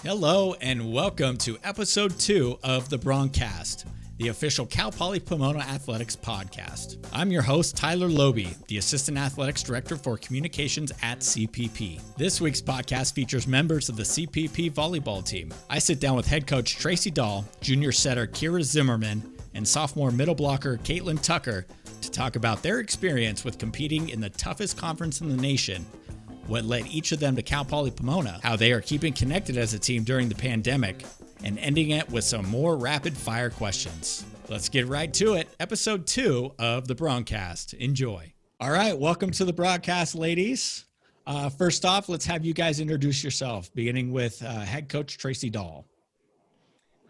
Hello and welcome to episode 2 of the BroncCast, the official Cal Poly Pomona Athletics podcast. I'm your host, Tyler Loby, the Assistant Athletics Director for Communications at CPP. This week's podcast features members of the CPP volleyball team. I sit down with head coach Traci Dahl, junior setter Kira Zimmerman, and sophomore middle blocker Kaitlan Tucker to talk about their experience with competing in the toughest conference in the nation, what led each of them to Cal Poly Pomona, how they are keeping connected as a team during the pandemic, and ending it with some more rapid-fire questions. Let's get right to it. Episode 2 of the BroncCast. Enjoy. All right, welcome to the broadcast, ladies. First off, let's have you guys introduce yourself, beginning with head coach Traci Dahl.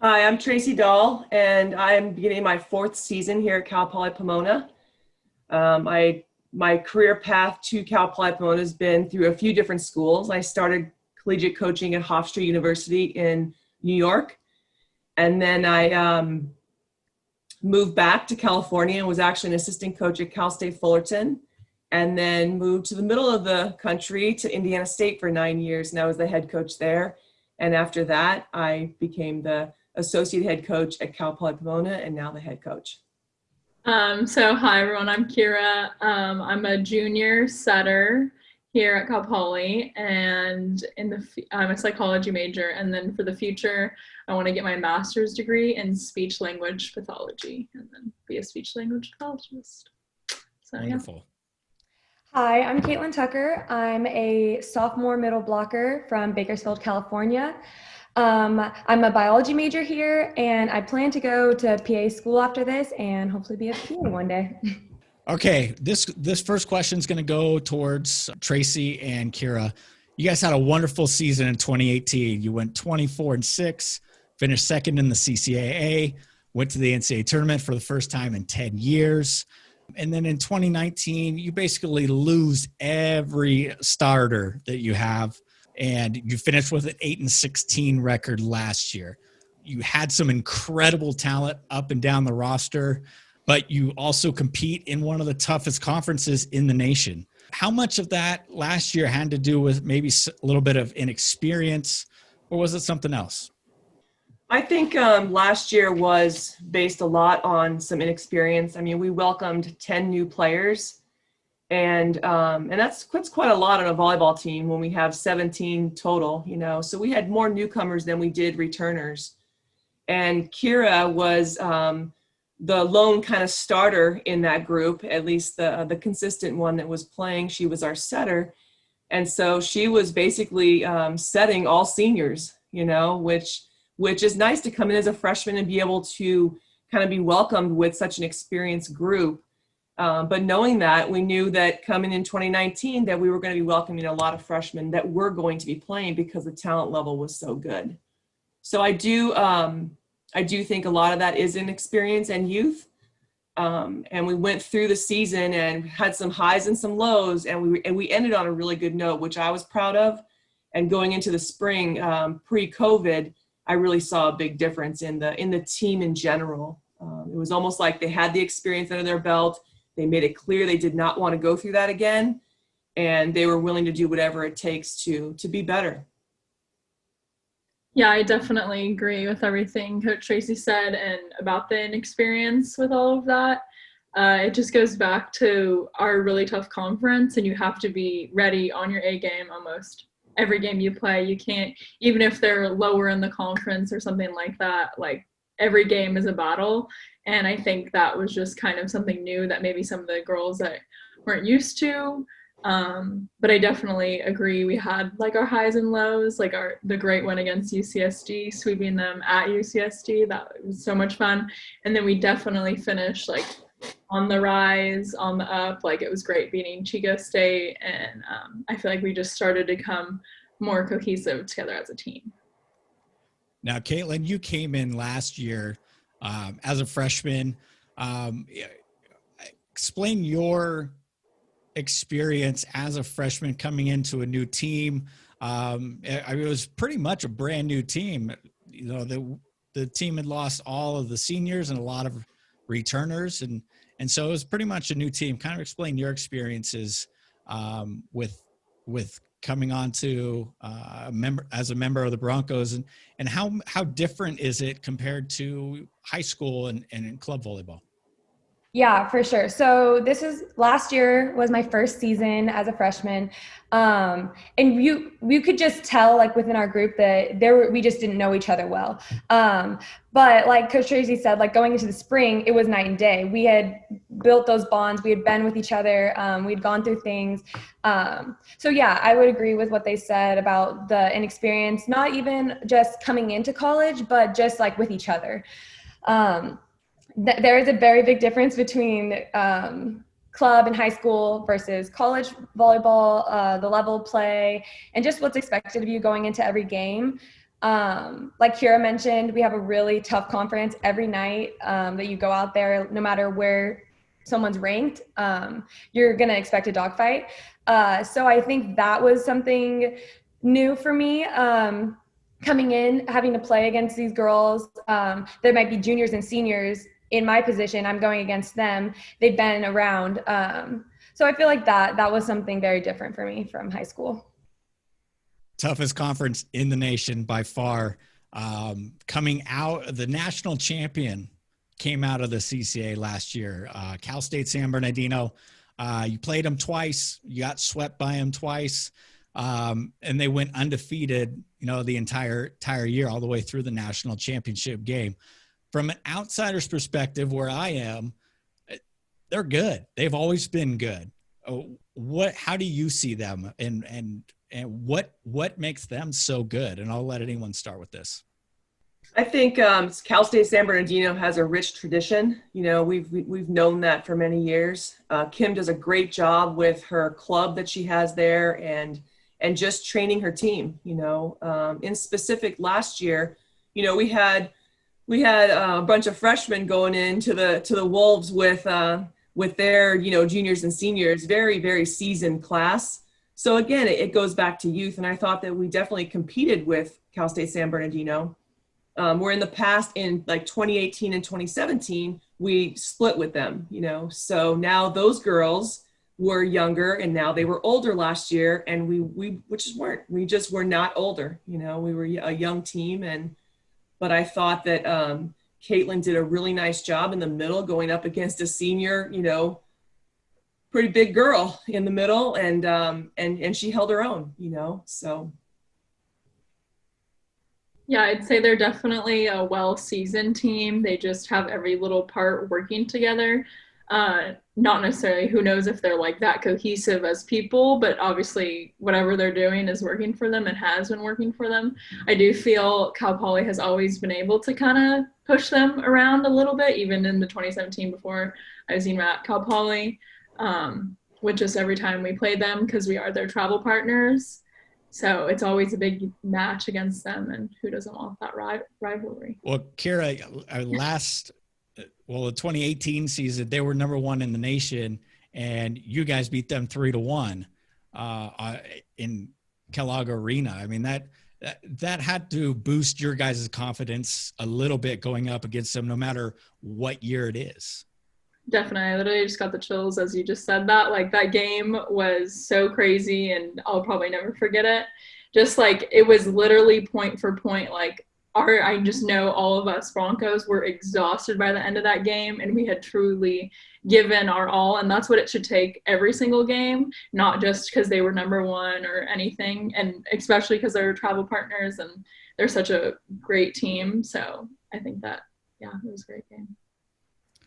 Hi, I'm Traci Dahl, and I'm beginning my 4th season here at Cal Poly Pomona. My career path to Cal Poly Pomona has been through a few different schools. I started collegiate coaching at Hofstra University in New York, and then I moved back to California and was actually an assistant coach at Cal State Fullerton, and then moved to the middle of the country to Indiana State for 9 years, and I was the head coach there. And after that, I became the associate head coach at Cal Poly Pomona and now the head coach. So hi everyone, I'm Kira. I'm a junior setter here at Cal Poly, and I'm a psychology major, and then for the future I want to get my master's degree in speech language pathology and then be a speech language pathologist. So Wonderful. Hi, I'm Kaitlan Tucker. I'm a sophomore middle blocker from Bakersfield, California. I'm a biology major here, and I plan to go to PA school after this and hopefully be a PA one day. Okay, this first question is going to go towards Traci and Kira. You guys had a wonderful season in 2018. You went 24-6, finished second in the CCAA, went to the NCAA tournament for the first time in 10 years. And then in 2019, you basically lose every starter that you have, and you finished with an 8-16 record last year. You had some incredible talent up and down the roster, but you also compete in one of the toughest conferences in the nation. How much of that last year had to do with maybe a little bit of inexperience, or was it something else? I think last year was based a lot on some inexperience. I mean, we welcomed 10 new players, and that's quite a lot on a volleyball team when we have 17 total, so we had more newcomers than we did returners. And Kira was the lone kind of starter in that group, at least the consistent one that was playing. She was our setter, and so she was basically setting all seniors, which is nice to come in as a freshman and be able to kind of be welcomed with such an experienced group. But knowing that, we knew that coming in 2019 that we were going to be welcoming a lot of freshmen that were going to be playing because the talent level was so good. So I do think a lot of that is inexperience and youth. And we went through the season and had some highs and some lows, and we ended on a really good note, which I was proud of. And going into the spring, pre-COVID, I really saw a big difference in the team in general. It was almost like they had the experience under their belt. They made it clear they did not want to go through that again, and they were willing to do whatever it takes to be better. Yeah, I definitely agree with everything Coach Traci said and about the inexperience with all of that. It just goes back to our really tough conference, and you have to be ready on your A game almost every game you play. You can't, even if they're lower in the conference or something like that, like every game is a battle. And I think that was just kind of something new that maybe some of the girls that weren't used to. But I definitely agree. We had like our highs and lows, like the great win against UCSD, sweeping them at UCSD. That was so much fun. And then we definitely finished like on the rise, on the up. Like it was great beating Chico State. And I feel like we just started to come more cohesive together as a team. Now, Kaitlan, you came in last year as a freshman. Explain your experience as a freshman coming into a new team. It was pretty much a brand new team. The team had lost all of the seniors and a lot of returners, and so it was pretty much a new team. Kind of explain your experiences with with coming on to as a member of the Broncos, and how different is it compared to high school and in club volleyball? Yeah, for sure. So last year was my first season as a freshman. And you could just tell like within our group that we just didn't know each other well. But like Coach Traci said, like going into the spring, it was night and day. We had built those bonds. We had been with each other. We'd gone through things. So yeah, I would agree with what they said about the inexperience, not even just coming into college, but just like with each other. There is a very big difference between club and high school versus college volleyball, the level of play, and just what's expected of you going into every game. Like Kira mentioned, we have a really tough conference every night that you go out there, no matter where someone's ranked, you're going to expect a dogfight. So I think that was something new for me. Coming in, having to play against these girls, there might be juniors and seniors in my position. I'm going against them. They've been around. So I feel like that was something very different for me from high school. Toughest conference in the nation by far. Coming out, the national champion came out of the CCA last year. Cal State San Bernardino. You played them twice. You got swept by them twice. And they went undefeated, the entire year, all the way through the national championship game. From an outsider's perspective, where I am, they're good. They've always been good. How do you see them, and what makes them so good? And I'll let anyone start with this. I think Cal State San Bernardino has a rich tradition. We've known that for many years. Kim does a great job with her club that she has there, and just training her team. In specific, last year, we had a bunch of freshmen going into the Wolves with their juniors and seniors, very, very seasoned class. So again, it goes back to youth, and I thought that we definitely competed with Cal State San Bernardino. Where in the past, in like 2018 and 2017, we split with them. So now those girls were younger, and now they were older last year, and we just were not older. We were a young team, but I thought that Kaitlan did a really nice job in the middle, going up against a senior, pretty big girl in the middle, and she held her own, so. Yeah, I'd say they're definitely a well-seasoned team. They just have every little part working together. Not necessarily, who knows if they're like that cohesive as people, but obviously whatever they're doing is working for them and has been working for them. I do feel Cal Poly has always been able to kind of push them around a little bit, even in the 2017 before I was even at Cal Poly, with just every time we played them, because we are their travel partners. So it's always a big match against them, and who doesn't want that rivalry? Well, Kira, the 2018 season, they were number one in the nation, and you guys beat them 3-1 in Kellogg Arena. I mean, that had to boost your guys' confidence a little bit going up against them, no matter what year it is. Definitely. I literally just got the chills as you just said that. Like, that game was so crazy, and I'll probably never forget it. Just like, it was literally point for point. Like, I just know all of us Broncos were exhausted by the end of that game, and we had truly given our all. And that's what it should take every single game, not just because they were number one or anything. And especially because they're travel partners and they're such a great team. So I think that, yeah, it was a great game.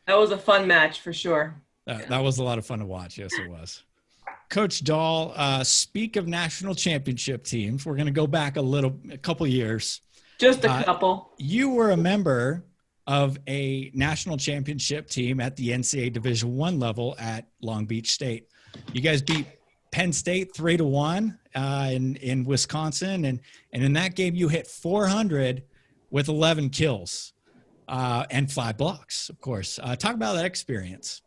That was a fun match for sure. That was a lot of fun to watch. Yes, it was. Coach Dahl, speak of national championship teams. We're going to go back a couple years. Just a couple. You were a member of a national championship team at the NCAA Division I level at Long Beach State. You guys beat Penn State 3-1 in Wisconsin, and in that game you hit 400 with 11 kills and 5 blocks, of course. Talk about that experience.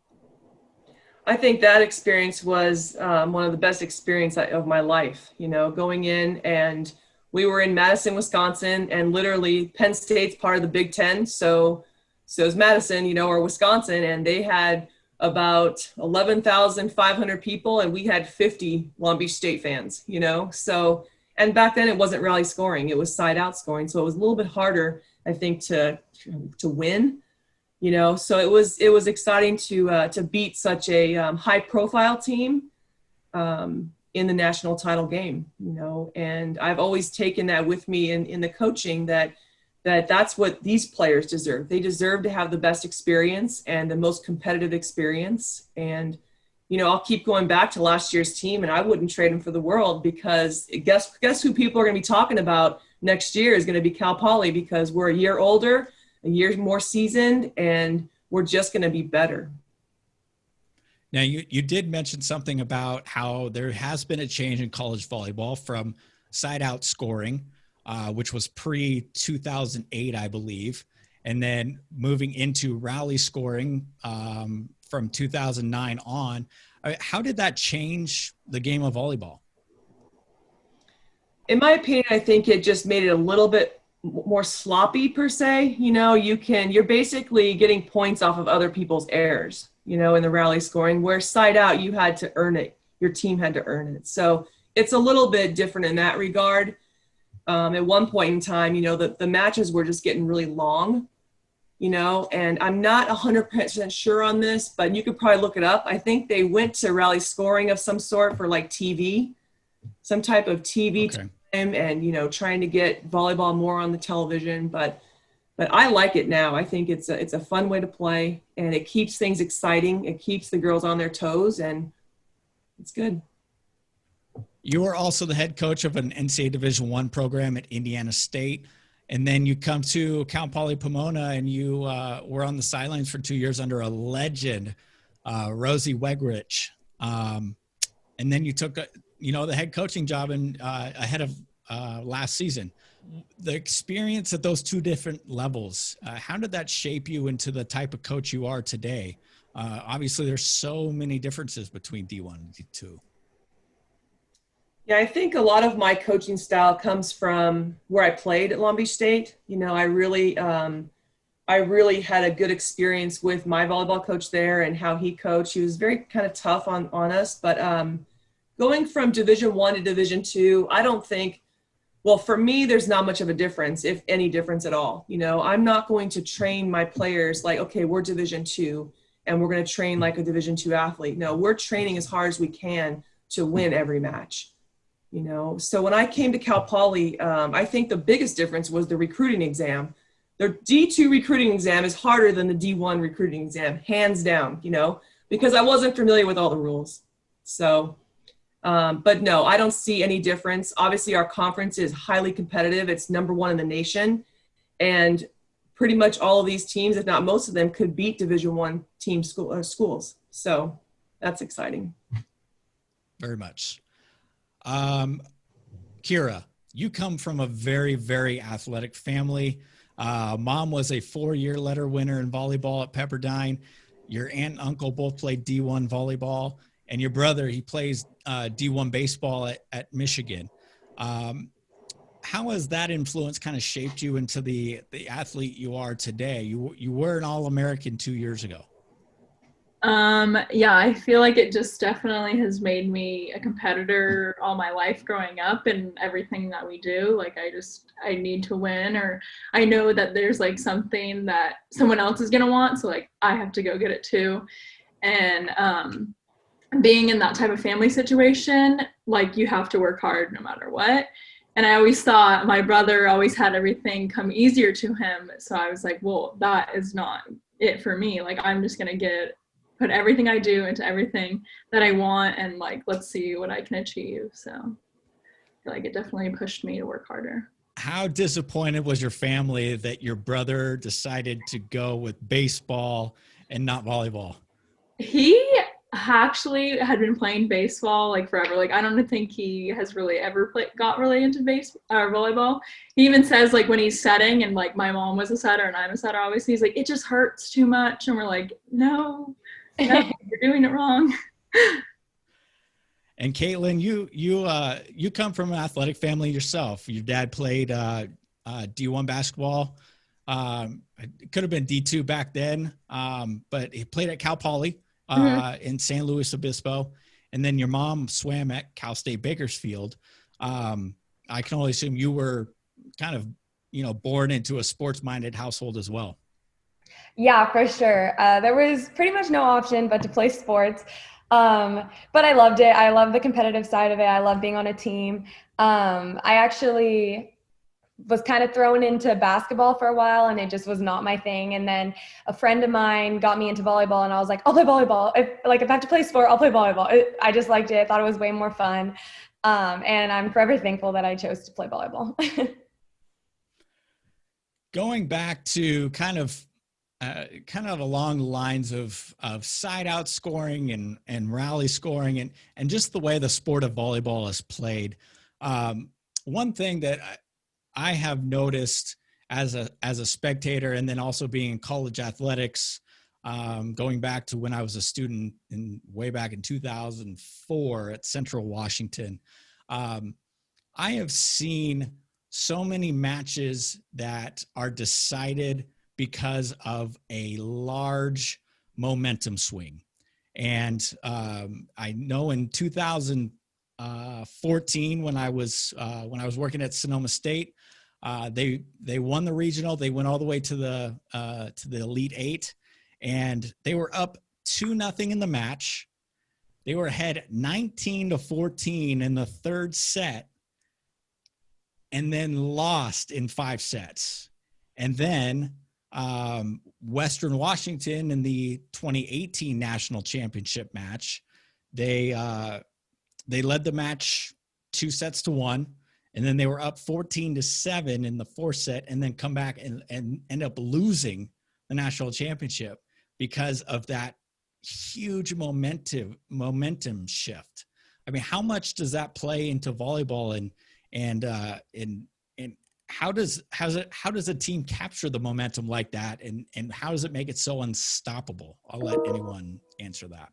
I think that experience was one of the best experiences of my life. Going in, and we were in Madison, Wisconsin, and literally Penn State's part of the Big Ten. So is Madison, or Wisconsin, and they had about 11,500 people, and we had 50 Long Beach State fans, you know? So, and back then it wasn't rally scoring, it was side out scoring. So it was a little bit harder, I think, to win, you know? So it was exciting to beat such a high profile team in the national title game, you know? And I've always taken that with me in the coaching, that's what these players deserve. They deserve to have the best experience and the most competitive experience. And, you know, I'll keep going back to last year's team, and I wouldn't trade them for the world, because guess who people are going to be talking about next year is going to be Cal Poly, because we're a year older, a year more seasoned, and we're just going to be better. Now, you did mention something about how there has been a change in college volleyball from side out scoring, which was pre-2008, I believe, and then moving into rally scoring from 2009 on. How did that change the game of volleyball? In my opinion, I think it just made it a little bit more sloppy, per se. You know, you're basically getting points off of other people's errors, you know, in the rally scoring, where side out, you had to earn it. Your team had to earn it. So it's a little bit different in that regard. At one point in time, you know, the matches were just getting really long, you know, and I'm not 100% sure on this, but you could probably look it up. I think they went to rally scoring of some sort for like TV, some type of TV time, and, you know, trying to get volleyball more on the television. But I like it now. I think it's a fun way to play, and it keeps things exciting. It keeps the girls on their toes, and it's good. You were also the head coach of an NCAA Division I program at Indiana State, and then you come to Cal Poly Pomona, and you were on the sidelines for 2 years under a legend, Rosie Wegrich, and then you took the head coaching job ahead of last season. The experience at those two different levels, how did that shape you into the type of coach you are today? Obviously, there's so many differences between D1 and D2. Yeah, I think a lot of my coaching style comes from where I played at Long Beach State. You know, I really had a good experience with my volleyball coach there and how he coached. He was very kind of tough on us, but going from Division I to Division II, I don't think, well, for me, there's not much of a difference, if any difference at all. You know, I'm not going to train my players like, okay, we're Division II and we're going to train like a Division II athlete. No, we're training as hard as we can to win every match. You know, so when I came to Cal Poly, I think the biggest difference was the recruiting exam. The D2 recruiting exam is harder than the D1 recruiting exam, hands down, you know, because I wasn't familiar with all the rules. So, but no, I don't see any difference. Obviously, our conference is highly competitive. It's #1 in the nation. And pretty much all of these teams, if not most of them, could beat Division I team schools. So that's exciting. Very much. Kira, you come from a very, very athletic family. Mom was a 4-year letter winner in volleyball at Pepperdine. Your aunt and uncle both played D1 volleyball, and your brother, he plays D1 baseball at Michigan. How has that influence kind of shaped you into the athlete you are today? You were an All-American 2 years ago. Yeah, I feel like it just definitely has made me a competitor all my life growing up and everything that we do. Like I need to win, or I know that there's like something that someone else is going to want. So like I have to go get it too. And, being in that type of family situation, like you have to work hard no matter what. And I always thought my brother always had everything come easier to him. So I was like, well, that is not it for me. Like I'm just going to put everything I do into everything that I want, and like, let's see what I can achieve. So I feel like it definitely pushed me to work harder. How disappointed was your family that your brother decided to go with baseball and not volleyball? He actually had been playing baseball like forever. Like I don't think he has really ever got really into volleyball. He even says like when he's setting, and like my mom was a setter and I'm a setter, obviously he's like, it just hurts too much. And we're like, no, you're doing it wrong. And Kaitlan, you come from an athletic family yourself. Your dad played D1 basketball. It could have been D2 back then, but he played at Cal Poly in San Luis Obispo, and then your mom swam at Cal State Bakersfield. I can only assume you were kind of, born into a sports-minded household as well. Yeah, for sure. There was pretty much no option but to play sports. But I loved it. I love the competitive side of it. I love being on a team. I actually was kind of thrown into basketball for a while, and it just was not my thing. And then a friend of mine got me into volleyball, and I was like, I'll play volleyball. If I have to play sport, I'll play volleyball. I just liked it. I thought it was way more fun. And I'm forever thankful that I chose to play volleyball. Going back to kind of along the lines of side out scoring and rally scoring and just the way the sport of volleyball is played. One thing that I have noticed as a spectator, and then also being in college athletics, going back to when I was a student way back in 2004 at Central Washington, I have seen so many matches that are decided because of a large momentum swing. And I know in 2014, when I was working at Sonoma State, they won the regional. They went all the way to the Elite Eight, and they were up 2-0 in the match. They were ahead 19-14 in the third set, and then lost in 5 sets. And then Western Washington in the 2018 national championship match, they led the match 2-1, and then they were up 14-7 in the 4th set, and then come back and end up losing the national championship because of that huge momentum shift. I mean, how much does that play into volleyball, and how does a team capture the momentum like that, and how does it make it so unstoppable? I'll let anyone answer that.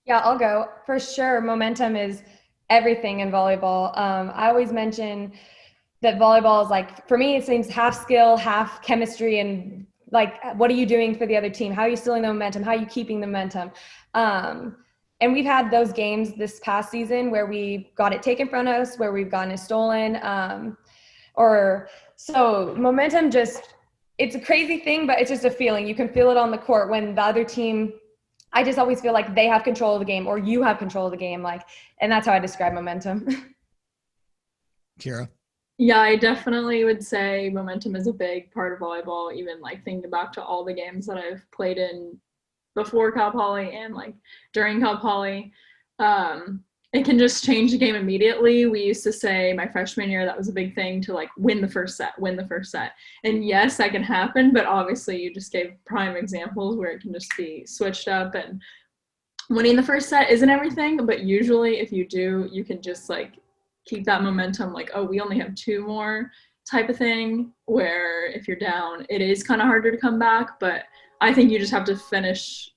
Yeah, I'll go. For sure, momentum is everything in volleyball. I always mention that volleyball is for me, it seems half skill, half chemistry, and what are you doing for the other team? How are you stealing the momentum? How are you keeping the momentum? And we've had those games this past season where we got it taken from us, where we've gotten it stolen. So momentum it's a crazy thing, but it's just a feeling. You can feel it on the court when the other team, I just always feel like they have control of the game, or you have control of the game. And that's how I describe momentum. Kira? Yeah, I definitely would say momentum is a big part of volleyball, even thinking back to all the games that I've played in before Cal Poly and during Cal Poly. It can just change the game immediately. We used to say my freshman year, that was a big thing to win the first set. And yes, that can happen, but obviously you just gave prime examples where it can just be switched up, and winning the first set isn't everything, but usually if you do, you can just keep that momentum, oh, we only have 2 more type of thing, where if you're down, it is kind of harder to come back. But I think you just have to finish.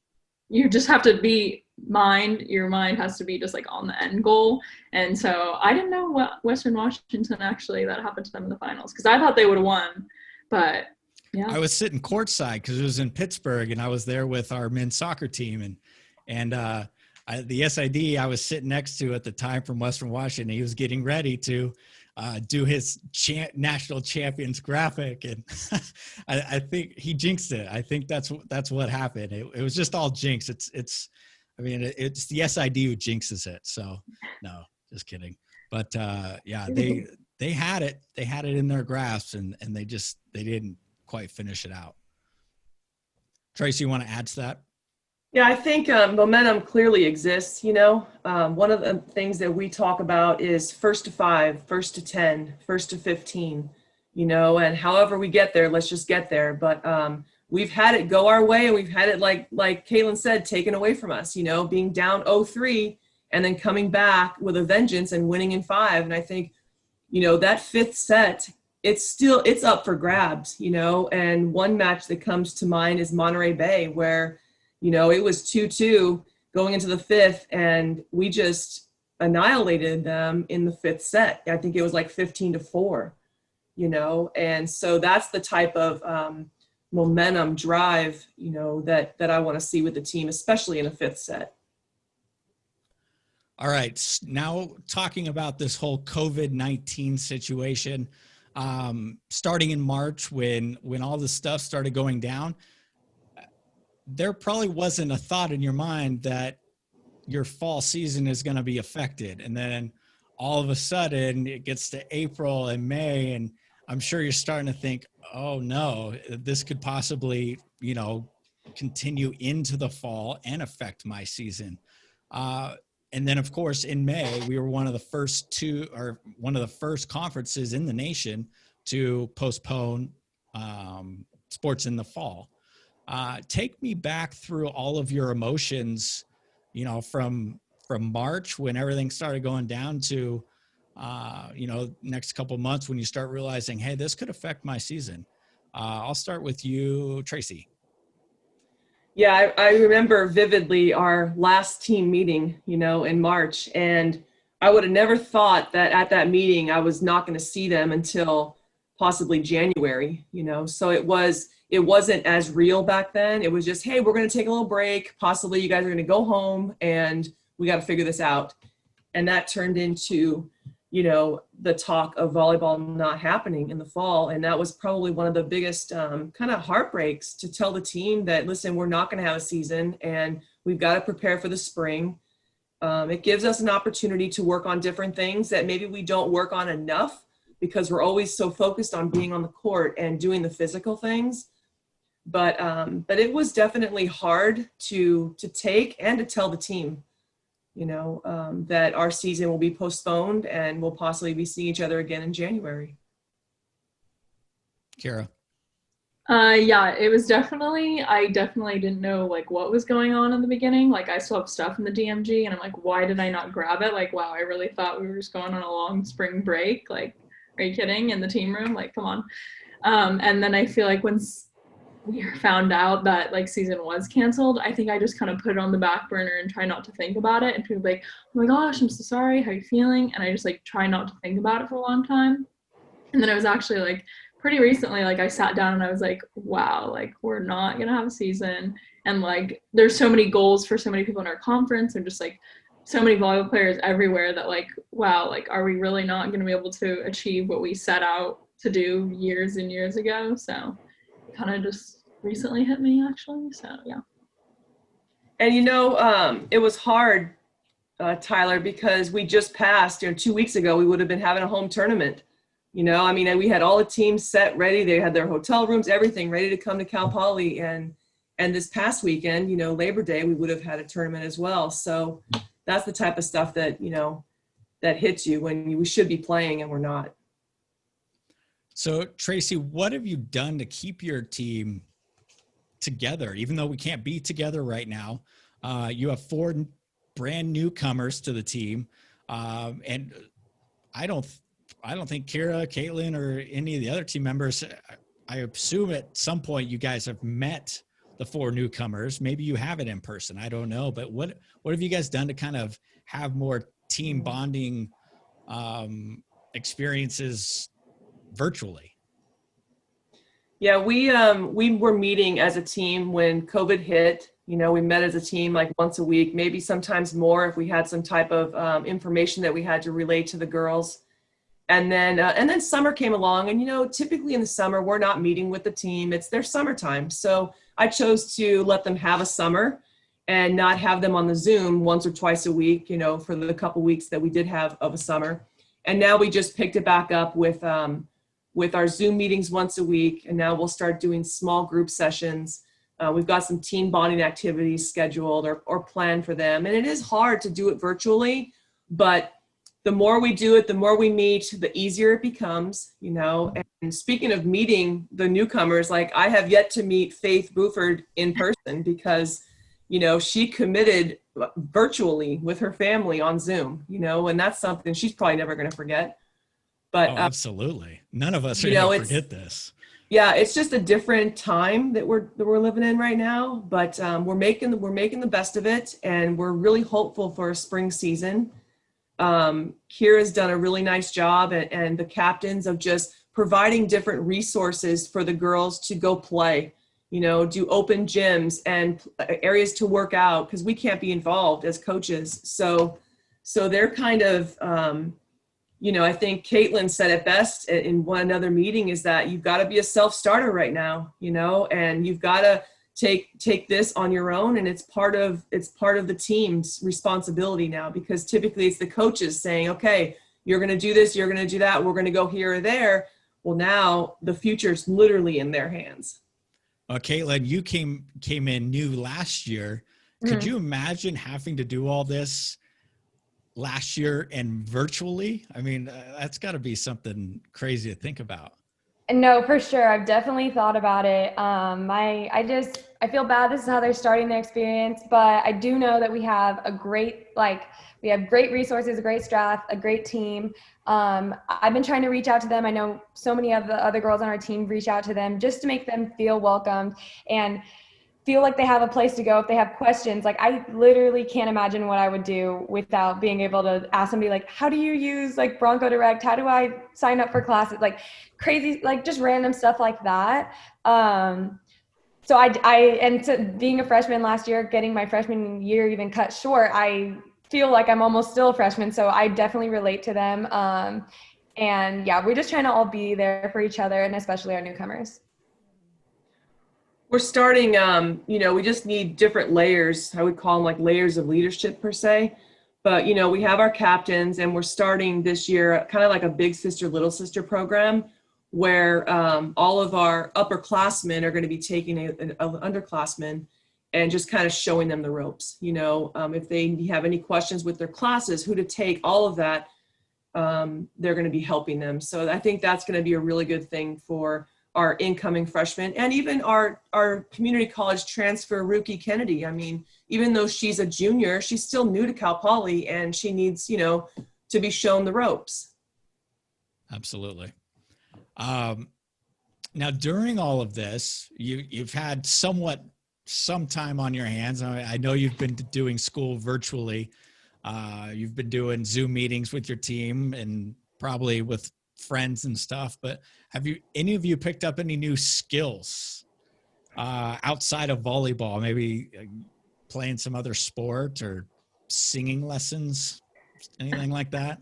You just have to be your mind has to be just on the end goal. And so I didn't know what Western Washington actually that happened to them in the finals, because I thought they would have won, but yeah. I was sitting courtside because it was in Pittsburgh, and I was there with our men's soccer team, and the SID I was sitting next to at the time from Western Washington, he was getting ready to do his national champions graphic, and I think he jinxed it. I think that's what happened. It was just all jinx. It's the SID who jinxes it. So no, just kidding. But yeah, they had it in their grasp, and they didn't quite finish it out. Traci, you want to add to that? Yeah, I think momentum clearly exists. One of the things that we talk about is first to 5, first to 10, first to 15, and however we get there, let's just get there. But we've had it go our way, and we've had it, like Kaitlan said, taken away from us, being down 0-3 and then coming back with a vengeance and winning in 5. And I think, that 5th set, it's up for grabs, and one match that comes to mind is Monterey Bay, where it was 2-2 going into the 5th, and we just annihilated them in the 5th set. I think it was 15-4, and so that's the type of momentum drive, that I want to see with the team, especially in a fifth set. All right. Now talking about this whole COVID-19 situation, starting in March when all this stuff started going down, there probably wasn't a thought in your mind that your fall season is going to be affected. And then all of a sudden it gets to April and May, and I'm sure you're starting to think, oh no, this could possibly, continue into the fall and affect my season. And then of course in May, we were one of the first conferences in the nation to postpone sports in the fall. Take me back through all of your emotions, from March when everything started going down to, next couple of months when you start realizing, hey, this could affect my season. I'll start with you, Traci. Yeah, I remember vividly our last team meeting, in March, and I would have never thought that at that meeting I was not going to see them until possibly January, so it wasn't as real back then. It was just, hey, we're going to take a little break. Possibly you guys are going to go home and we got to figure this out. And that turned into, the talk of volleyball not happening in the fall. And that was probably one of the biggest kind of heartbreaks, to tell the team that, listen, we're not going to have a season and we've got to prepare for the spring. It gives us an opportunity to work on different things that maybe we don't work on enough because we're always so focused on being on the court and doing the physical things. But it was definitely hard to take and to tell the team, that our season will be postponed and we'll possibly be seeing each other again in January. Kira. Yeah, it was I definitely didn't know what was going on in the beginning. I still have stuff in the DMG and I'm like, why did I not grab it? Wow, I really thought we were just going on a long spring break. Are you kidding? In the team room? Come on. And then I feel like when we found out that season was canceled, I think I just kind of put it on the back burner and try not to think about it. And people be like, oh my gosh, I'm so sorry. How are you feeling? And I just try not to think about it for a long time. And then it was actually pretty recently, I sat down and I was like, wow, we're not going to have a season. And there's so many goals for so many people in our conference and just so many volleyball players everywhere that wow, are we really not going to be able to achieve what we set out to do years and years ago? So it kind of just recently hit me actually. So yeah. And it was hard, Tyler, because we just passed, 2 weeks ago, we would have been having a home tournament. We had all the teams set, ready. They had their hotel rooms, everything ready to come to Cal Poly. And this past weekend, Labor Day, we would have had a tournament as well. So that's the type of stuff that, that hits you when we should be playing and we're not. So Traci, what have you done to keep your team together, even though we can't be together right now? You have 4 brand newcomers to the team. And I don't think Kira, Kaitlan, or any of the other team members, I assume at some point you guys have met the 4 newcomers. Maybe you have it in person. I don't know. But what have you guys done to kind of have more team bonding experiences virtually? Yeah, we were meeting as a team when COVID hit. We met as a team once a week, maybe sometimes more if we had some type of information that we had to relay to the girls. And then summer came along, and typically in the summer we're not meeting with the team. It's their summertime. So I chose to let them have a summer and not have them on the Zoom once or twice a week, for the couple weeks that we did have of a summer. And now we just picked it back up with our Zoom meetings once a week. And now we'll start doing small group sessions. We've got some team bonding activities scheduled or planned for them. And it is hard to do it virtually, but the more we do it, the more we meet, the easier it becomes, And speaking of meeting the newcomers, I have yet to meet Faith Buford in person because, she committed virtually with her family on Zoom, and that's something she's probably never going to forget. But absolutely, none of us are going to forget this. Yeah, it's just a different time that we're living in right now. But we're making the best of it, and we're really hopeful for a spring season. Kira's done a really nice job, and the captains of just providing different resources for the girls to go play. do open gyms and areas to work out, because we can't be involved as coaches. So they're kind of, I think Kaitlan said it best in another meeting, is that you've got to be a self-starter right now, and you've got to take this on your own, and it's part of the team's responsibility now, because typically it's the coaches saying, okay, you're going to do this, you're going to do that, we're going to go here or there. Well, now the future's literally in their hands. Kaitlan, you came in new last year. Could you imagine having to do all this last year and virtually? I mean, that's got to be something crazy to think about. No, for sure. I've definitely thought about it. I feel bad this is how they're starting their experience, but I do know that we have great resources, a great staff, a great team. I've been trying to reach out to them. I know so many of the other girls on our team reach out to them just to make them feel welcomed and feel like they have a place to go if they have questions. Like, I literally can't imagine what I would do without being able to ask somebody, like, how do you use like Bronco Direct? How do I sign up for classes? Like crazy, like just random stuff like that. So being a freshman last year, getting my freshman year even cut short, I feel like I'm almost still a freshman. So I definitely relate to them. And yeah, we're just trying to all be there for each other, and especially our newcomers. We're starting, we just need different layers. I would call them like layers of leadership per se. But, we have our captains, and we're starting this year kind of like a big sister, little sister program, where all of our upperclassmen are going to be taking an underclassmen and just kind of showing them the ropes. If they have any questions with their classes, who to take, all of that, they're going to be helping them. So I think that's going to be a really good thing for our incoming freshmen, and even our community college transfer rookie Kennedy. I mean, even though she's a junior, she's still new to Cal Poly, and she needs, to be shown the ropes. Absolutely. Now, during all of this, you've had some time on your hands. I know you've been doing school virtually. You've been doing Zoom meetings with your team and probably with friends and stuff, but have any of you picked up any new skills outside of volleyball, maybe playing some other sport or singing lessons, anything like that?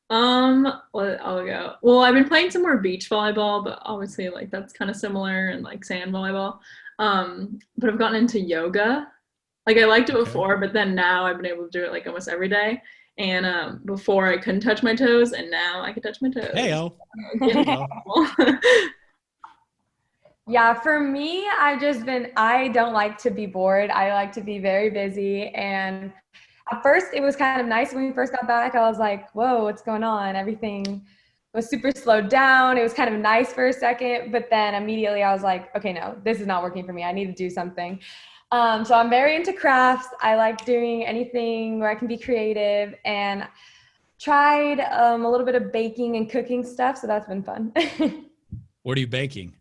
I'll go. Well, I've been playing some more beach volleyball, but obviously like that's kind of similar, and like sand volleyball. But I've gotten into yoga. Like, I liked it before, but then now I've been able to do it like almost every day. And before I couldn't touch my toes, and now I can touch my toes. Hey-o. Yeah, for me, I don't like to be bored. I like to be very busy. And at first it was kind of nice when we first got back. I was like, whoa, what's going on? Everything was super slowed down. It was kind of nice for a second, but then immediately I was like, okay, no, this is not working for me. I need to do something. So I'm very into crafts. I like doing anything where I can be creative, and tried a little bit of baking and cooking stuff. So that's been fun. What are you baking?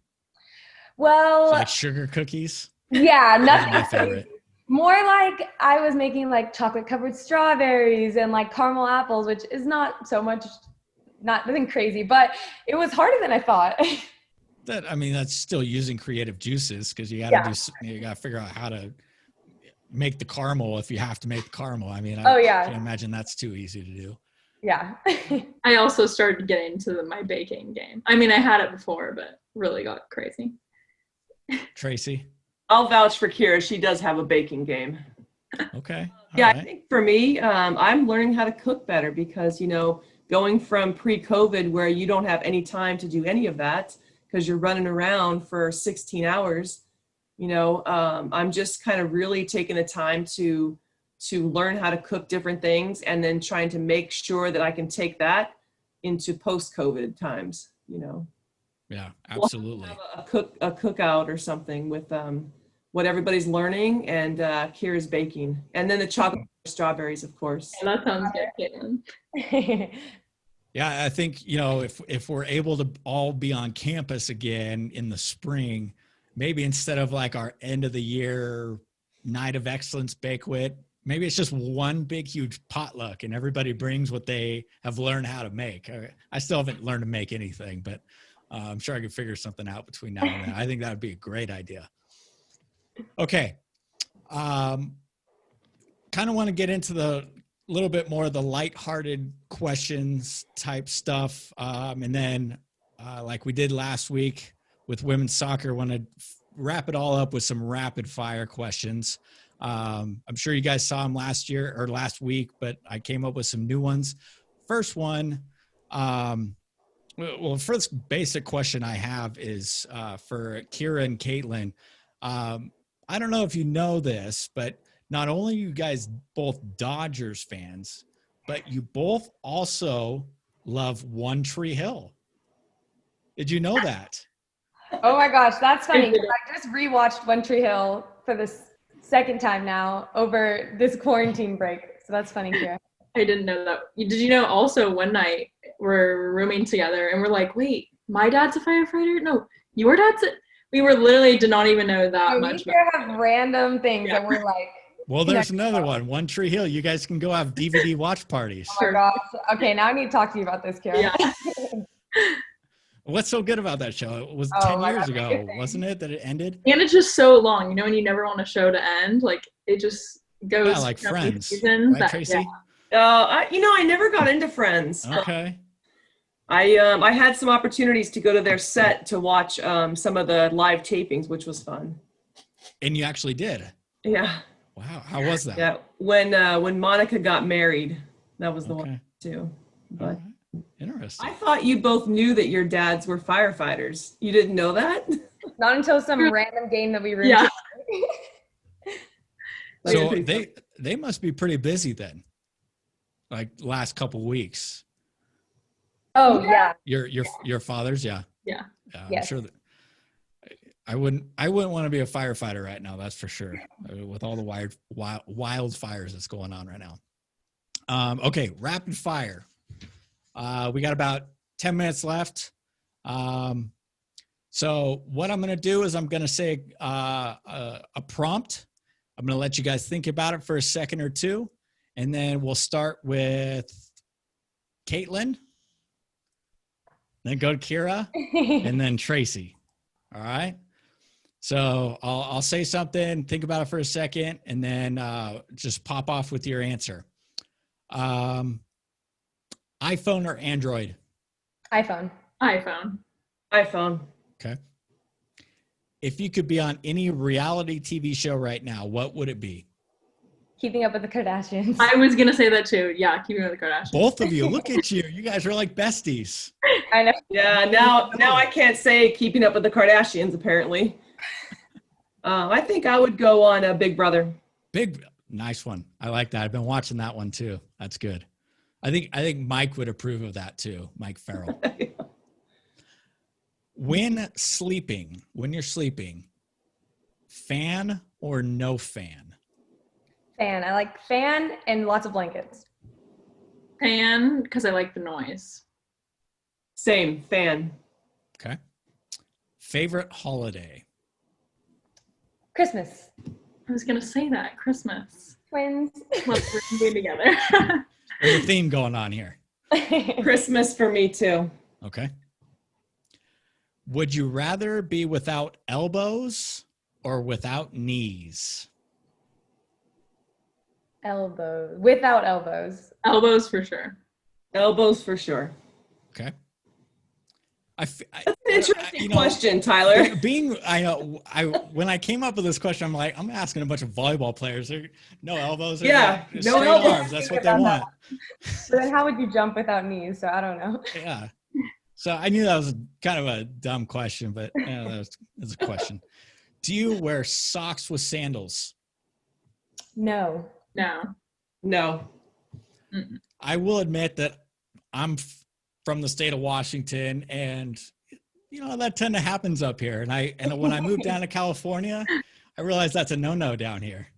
Well, like sugar cookies? Yeah, nothing. My favorite. More like I was making like chocolate covered strawberries and like caramel apples, which is not nothing crazy, but it was harder than I thought. That's still using creative juices, because you got to figure out how to make the caramel if you have to make the caramel. I can't imagine that's too easy to do. Yeah. I also started getting into my baking game. I had it before, but really got crazy. Traci? I'll vouch for Kira. She does have a baking game. Okay. Yeah, right. I think for me, I'm learning how to cook better, because, going from pre-COVID where you don't have any time to do any of that because you're running around for 16 hours, I'm just kind of really taking the time to learn how to cook different things, and then trying to make sure that I can take that into post-COVID times, Yeah, absolutely. We'll have a cookout or something with what everybody's learning, and Kira's baking, and then the chocolate strawberries, of course. Yeah, that sounds good, Kaitlan. Yeah, I think, if we're able to all be on campus again in the spring, maybe instead of like our end of the year night of excellence banquet, maybe it's just one big, huge potluck, and everybody brings what they have learned how to make. I still haven't learned to make anything, but I'm sure I could figure something out between now and then. I think that would be a great idea. Okay. Kind of want to get into the little bit more of the lighthearted questions type stuff. And then like we did last week with women's soccer, want to wrap it all up with some rapid fire questions. I'm sure you guys saw them last week, but I came up with some new ones. First one, well, first basic question I have is for Kira and Kaitlan. I don't know if you know this, but not only are you guys both Dodgers fans, but you both also love One Tree Hill. Did you know that? Oh my gosh, that's funny. I just rewatched One Tree Hill for the second time now over this quarantine break. So that's funny, Kira. I didn't know that. Did you know also one night we're rooming together and we're like, wait, my dad's a firefighter? No, your dad's we were literally did not even know that much. We have random things that we're like. Well, there's another one, One Tree Hill. You guys can go have DVD watch parties. Oh my gosh. Okay, now I need to talk to you about this, Kira. Yeah. What's so good about that show? It was 10 years ago, wasn't it, that it ended? And it's just so long, you know, and you never want a show to end. Like, it just goes. Yeah, like Friends. Right, Traci? I never got into Friends. Okay. I had some opportunities to go to their set to watch some of the live tapings, which was fun. And you actually did? Yeah. Wow. How was that? Yeah. When Monica got married, that was the one too. But interesting. I thought you both knew that your dads were firefighters. You didn't know that? Not until some random game that we were yeah. So they must be pretty busy then. Like last couple weeks. Oh yeah. Your father's, yeah. Yeah. I'm yes. sure that I wouldn't want to be a firefighter right now, that's for sure. With all the wildfires that's going on right now. Okay, rapid fire. We got about 10 minutes left. So what I'm going to do is I'm going to say a prompt. I'm going to let you guys think about it for a second or two, and then we'll start with Kaitlan, then go to Kira, and then Traci. All right. So I'll say something, think about it for a second, and then just pop off with your answer. iPhone or Android? iPhone. Okay. If you could be on any reality TV show right now, what would it be? Keeping Up with the Kardashians. I was going to say that too. Yeah, Keeping Up with the Kardashians. Both of you, look at you. You guys are like besties. I know. Yeah, now I can't say Keeping Up with the Kardashians, apparently. I think I would go on a Big Brother. Nice one. I like that. I've been watching that one too. That's good. I think Mike would approve of that too. Mike Farrell. When you're sleeping, fan or no fan? Fan. I like fan and lots of blankets. Fan, because I like the noise. Same, fan. Okay. Favorite holiday? Christmas. I was going to say that. Christmas. Twins. Let's be together. There's a theme going on here. Christmas for me too. Okay. Would you rather be without elbows or without knees? Elbows. Without elbows. Elbows for sure. Elbows for sure. Okay. That's an interesting question, Tyler. When I came up with this question, I'm like, I'm asking a bunch of volleyball players. No elbows. Yeah, no elbows. Arms. That's what they want. So then how would you jump without knees? So I don't know. Yeah. So I knew that was kind of a dumb question, but that's a question. Do you wear socks with sandals? No. No. I will admit that I'm from the state of Washington, and that tend to happens up here. And when I moved down to California, I realized that's a no-no down here.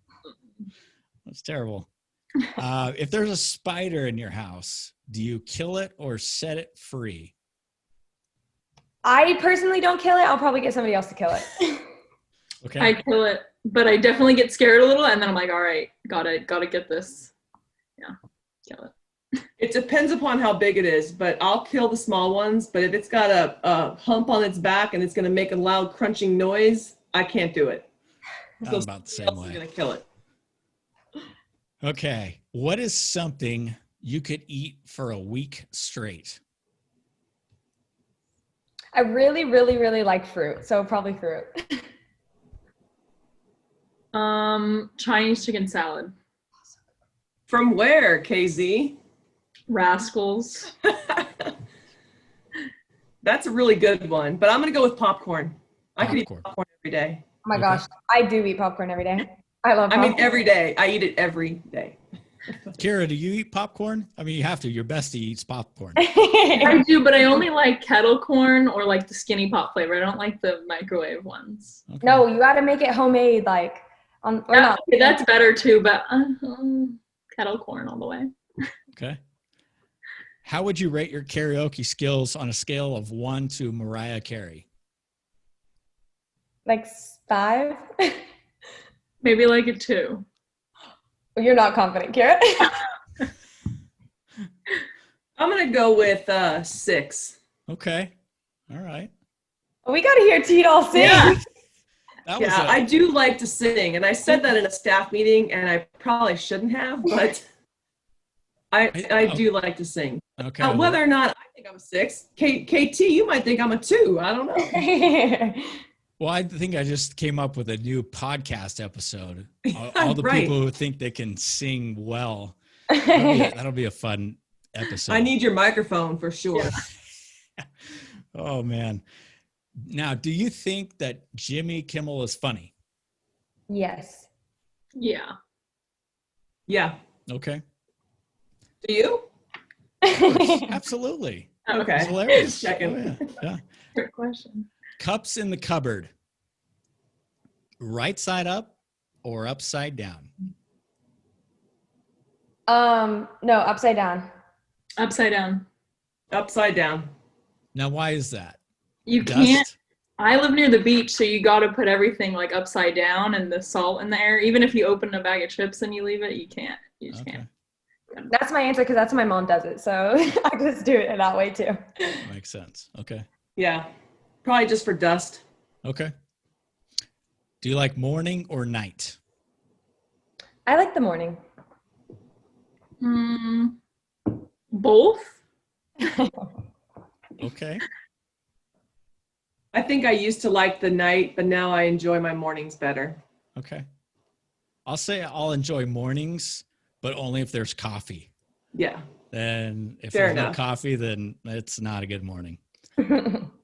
That's terrible. If there's a spider in your house, do you kill it or set it free? I personally don't kill it. I'll probably get somebody else to kill it. Okay. I kill it, but I definitely get scared a little, and then I'm like, all right, gotta get this. Yeah, kill it. It depends upon how big it is, but I'll kill the small ones. But if it's got a hump on its back and it's going to make a loud crunching noise, I can't do it. I'm about the same way. I'm going to kill it. Okay. What is something you could eat for a week straight? I really, really, really like fruit, so probably fruit. Chinese chicken salad. From where, KZ? Rascals. That's a really good one, but I'm going to go with popcorn. I could eat popcorn every day. Oh my gosh, I do eat popcorn every day. I love popcorn. I mean, every day. I eat it every day. Kira, do you eat popcorn? I mean, you have to. Your bestie eats popcorn. I do, but I only like kettle corn or like the Skinny Pop flavor. I don't like the microwave ones. Okay. No, you got to make it homemade, like not. Okay, that's better too, but kettle corn all the way. Okay. How would you rate your karaoke skills on a scale of 1 to Mariah Carey? Like 5. Maybe like a 2. You're not confident, Kira. I'm going to go with 6. Okay. All right. We got to hear T-Doll sing. Yeah. I I do like to sing, and I said that in a staff meeting, and I probably shouldn't have, but I do like to sing. Okay. Whether or not I think I'm a 6, KT, you might think I'm a 2. I don't know. Well, I think I just came up with a new podcast episode. All the Right. people who think they can sing well. That'll be a fun episode. I need your microphone for sure. Oh, man. Now, do you think that Jimmy Kimmel is funny? Yes. Yeah. Yeah. Okay. Do you? Absolutely. Okay. It's hilarious. Checking. Oh, yeah. Great question. Cups in the cupboard. Right side up or upside down? No, upside down. Upside down. Upside down. Now, why is that? You Dust? can't. I live near the beach, so you got to put everything like upside down and the salt in the air. Even if you open a bag of chips and you leave it, you can't. You just can't. That's my answer because that's how my mom does it. So I just do it that way too. Makes sense. Okay. Yeah. Probably just for dust. Okay. Do you like morning or night? I like the morning. Both. Okay. I think I used to like the night, but now I enjoy my mornings better. Okay. I'll say I'll enjoy mornings, but only if there's coffee. Yeah. Then if Fair there's no enough. coffee, then it's not a good morning.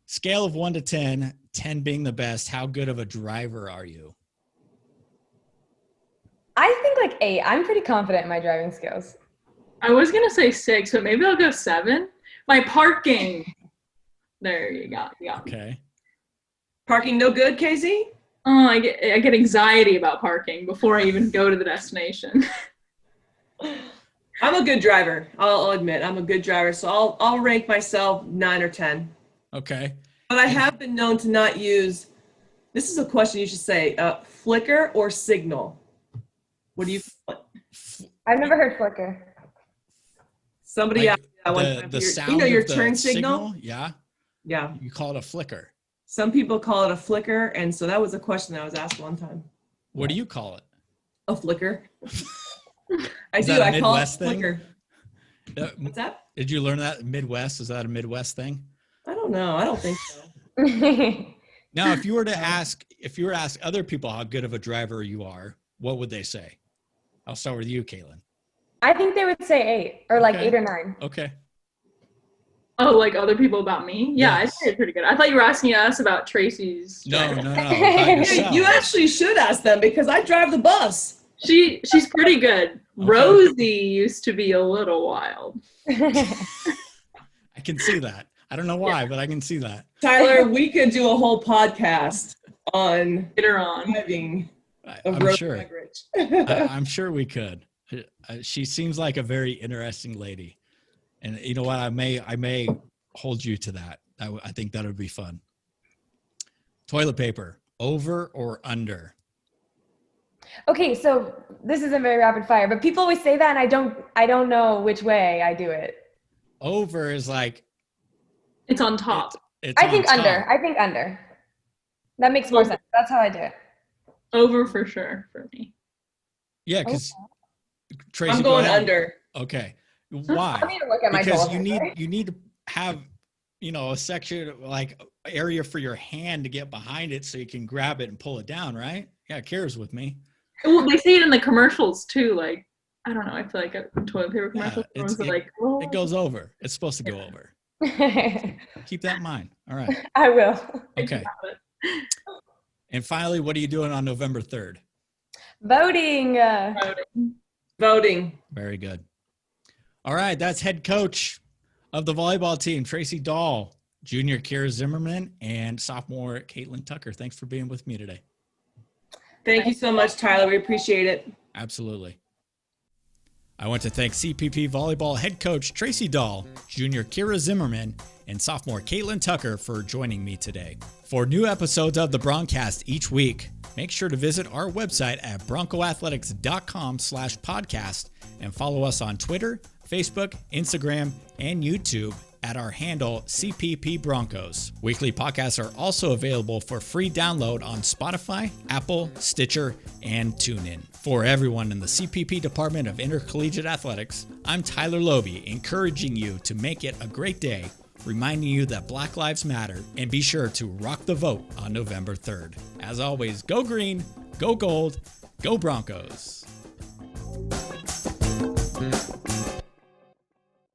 Scale of 1 to 10, 10 being the best, how good of a driver are you? I think like 8. I'm pretty confident in my driving skills. I was going to say 6, but maybe I'll go 7. My parking. There you go. Yeah. Okay. Parking no good, KZ? Oh, I get anxiety about parking before I even go to the destination. I'm a good driver. I'll admit I'm a good driver. So I'll rank myself 9 or 10. Okay. But I have been known to not use, this is a question you should say, flicker or signal. What do you, I've never heard flicker. somebody Like asked me that one time. the sound You know your of the turn signal? Yeah. Yeah. You call it a flicker. Some people call it a flicker. And so that was a question I was asked one time. What do you call it? A flicker. Is that a I call it Midwest thing? flicker. What's that? Did you learn that Midwest? Is that a Midwest thing? I don't know. I don't think so. Now, if you were to ask other people how good of a driver you are, what would they say? I'll start with you, Kaitlan. I think they would say 8 or like Okay. 8 or 9. Okay. Oh, like other people about me? Yeah, Yes. I'd say it's pretty good. I thought you were asking us about Tracy's No. driving. About Hey, yourself. you actually should ask them because I drive the bus. She's pretty good. Okay. Rosie used to be a little wild. I can see that. I don't know why, but I can see that. Tyler, we could do a whole podcast on Get her on. driving of I'm road sure. coverage. I'm sure we could. She seems like a very interesting lady, and you know what? I may hold you to that. I think that would be fun. Toilet paper, over or under? Okay, so this isn't very rapid fire, but people always say that, and I don't know which way I do it. Over is like It's on top. it's I think on under. top. I think under. That makes more sense. That's how I do it. Over for sure for me. Yeah, because Traci, I'm go going ahead. under. Okay, why? I need to look at my Because total. you need to have a section like area for your hand to get behind it so you can grab it and pull it down, right? Yeah, Kira's with me. Well, they see it in the commercials too. Like, I don't know. I feel like a toilet paper commercial. Yeah, it goes over. It's supposed to go over. Keep that in mind. All right. I will. Okay. And finally, what are you doing on November 3rd? Voting. Voting. Very good. All right, that's head coach of the volleyball team, Traci Dahl, junior Kira Zimmerman, and sophomore Kaitlan Tucker. Thanks for being with me today. Thank you so much, Tyler. We appreciate it. Absolutely. I want to thank CPP volleyball head coach Traci Dahl, junior Kira Zimmerman, and sophomore Kaitlan Tucker for joining me today. For new episodes of the BroncCast each week, make sure to visit our website at broncoathletics.com/podcast and follow us on Twitter, Facebook, Instagram, and YouTube at our handle CPP Broncos. Weekly podcasts are also available for free download on Spotify, Apple, Stitcher, and TuneIn. For everyone in the CPP Department of Intercollegiate Athletics, I'm Tyler Loby, encouraging you to make it a great day, reminding you that Black Lives Matter, and be sure to rock the vote on November 3rd. As always, go green, go gold, go Broncos.